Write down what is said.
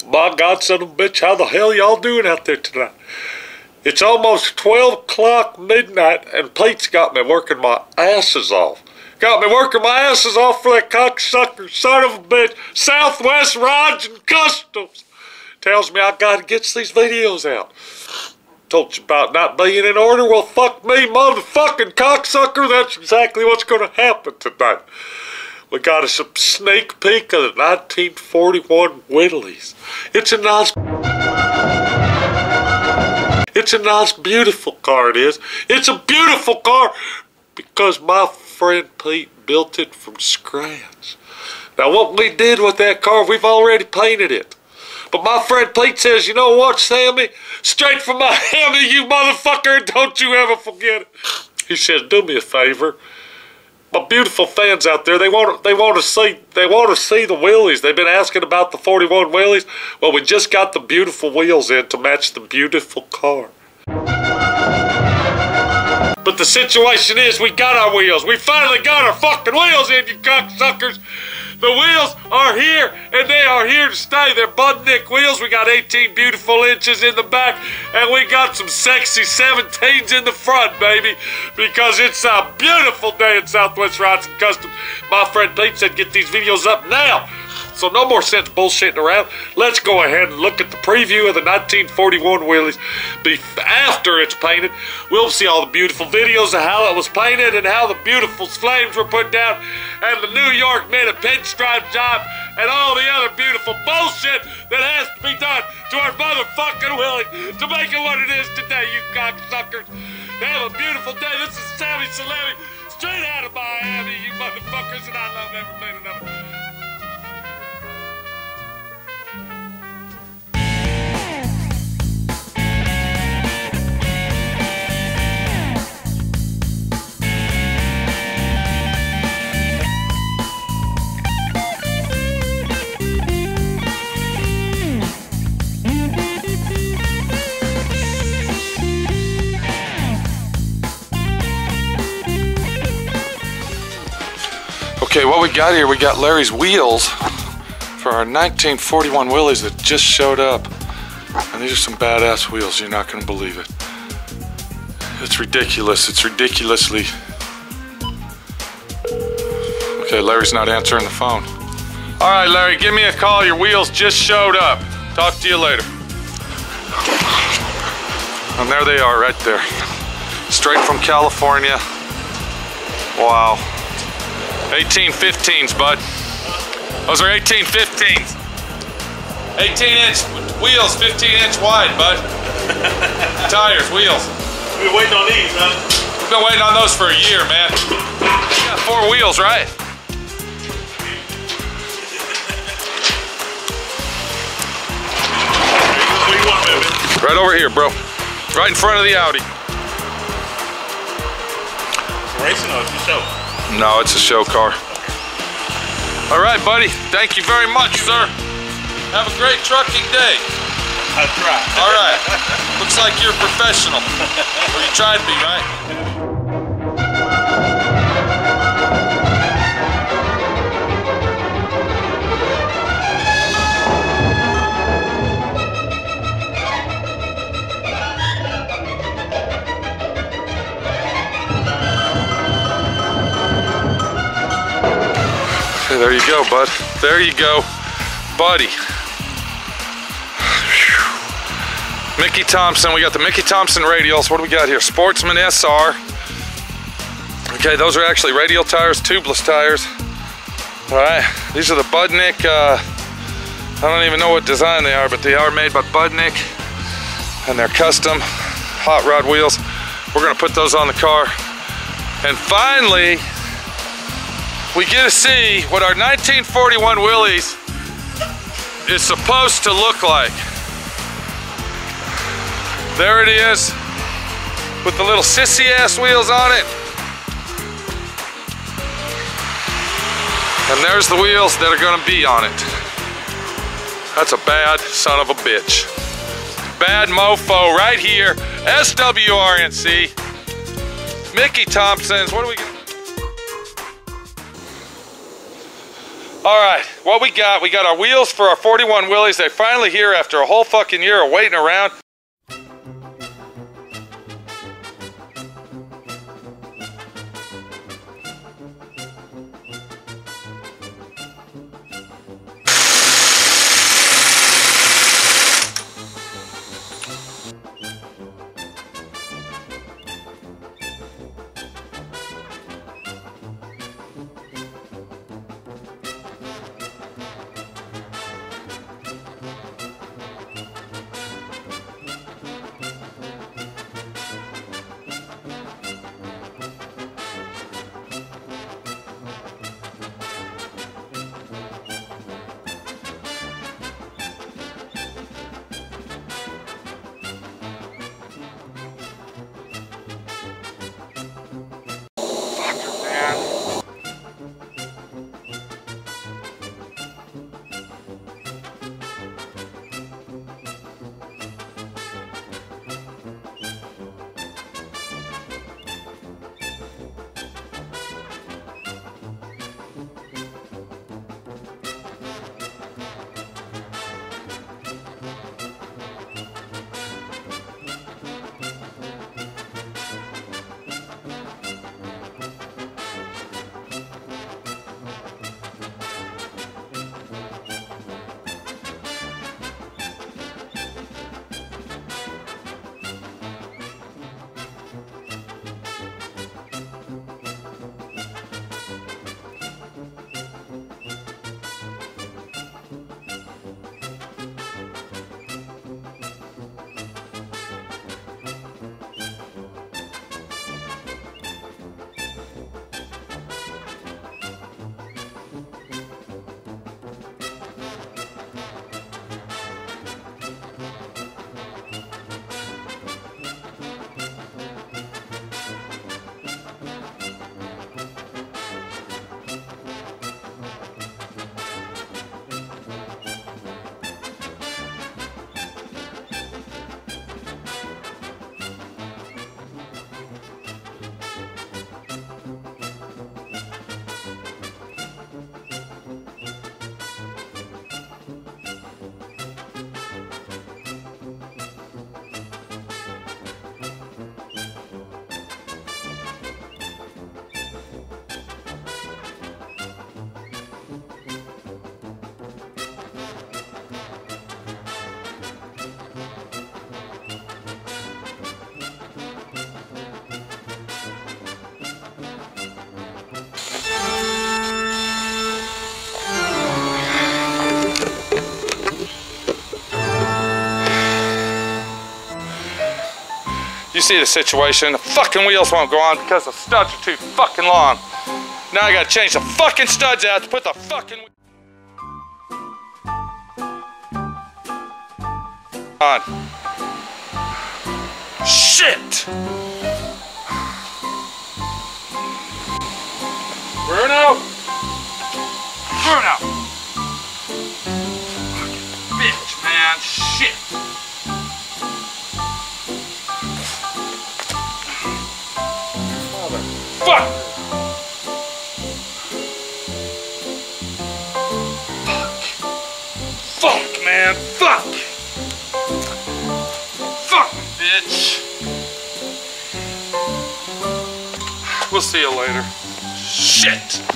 My God, son of a bitch, how the hell y'all doing out there tonight? It's almost 12 o'clock midnight, and Pete's got me working my asses off. Got me working my asses off for that cocksucker son of a bitch, Southwest Rods and Customs. Tells me I gotta get these videos out. Told you about not being in order. Well, fuck me, motherfucking cocksucker. That's exactly what's gonna happen tonight. We got us a sneak peek of the 1941 Willys. It's a nice, beautiful car, it is. It's a beautiful car because my friend Pete built it from scratch. Now, what we did with that car, we've already painted it. But my friend Pete says, you know what, Sammy? Straight from my hammy, you motherfucker, don't you ever forget it. He says, do me a favor. My beautiful fans out there, they want to see the Willys. They've been asking about the 41 Willys. Well, we just got the beautiful wheels in to match the beautiful car. But the situation is, we got our wheels. We finally got our fucking wheels in, you cocksuckers. The wheels are here, and they are here to stay. They're Budnik wheels. We got 18 beautiful inches in the back, and we got some sexy 17s in the front, baby, because it's a beautiful day in Southwest Rods and Customs. My friend Pete said get these videos up now. So no more sense bullshitting around. Let's go ahead and look at the preview of the 1941 Willys. After it's painted, we'll see all the beautiful videos of how it was painted and how the beautiful flames were put down and the New York made a pinstripe job and all the other beautiful bullshit that has to be done to our motherfucking Willys to make it what it is today, you cocksuckers. Have a beautiful day. This is Sammy Salemi, straight out of Miami, you motherfuckers, and I love every minute of it. Okay, what we got here, we got Larry's wheels for our 1941 Willys that just showed up. And these are some badass wheels, you're not gonna believe it. It's ridiculous, it's ridiculously... Okay, Larry's not answering the phone. All right, Larry, give me a call, your wheels just showed up. Talk to you later. And there they are right there. Straight from California. Wow. 1815s, bud. Those are 1815s. 18-inch wheels, 15-inch wide, bud. Tires, wheels. We've been waiting on these, huh? We've been waiting on those for a year, man. You got 4 wheels, right? Where you want, baby? Right over here, bro. Right in front of the Audi. Racing or it's a show? No, it's a show car. All right, buddy. Thank you very much, sir. Have a great trucking day. I try. All right. Looks like you're a professional. Or you try to be, right? Okay, there you go, bud. There you go, buddy. Mickey Thompson, we got the Mickey Thompson radials. What do we got here? Sportsman SR. Okay, those are actually radial tires, tubeless tires. All right, these are the Budnik. I don't even know what design they are, but they are made by Budnik, and they're custom hot rod wheels. We're gonna put those on the car. And finally, we get to see what our 1941 Willys is supposed to look like. There it is, with the little sissy ass wheels on it. And there's the wheels that are gonna be on it. That's a bad son of a bitch. Bad mofo right here, SWRNC, Mickey Thompson's. What are we gonna... All right, what we got our wheels for our 41 Willys. They're finally here after a whole fucking year of waiting around. You see the situation. The fucking wheels won't go on because the studs are too fucking long. Now I gotta change the fucking studs out to put the fucking on. Shit! Bruno! Bruno! Fucking bitch, man. Shit! Fuck! Fuck, man, fuck! Fuck, bitch! We'll see you later. Shit!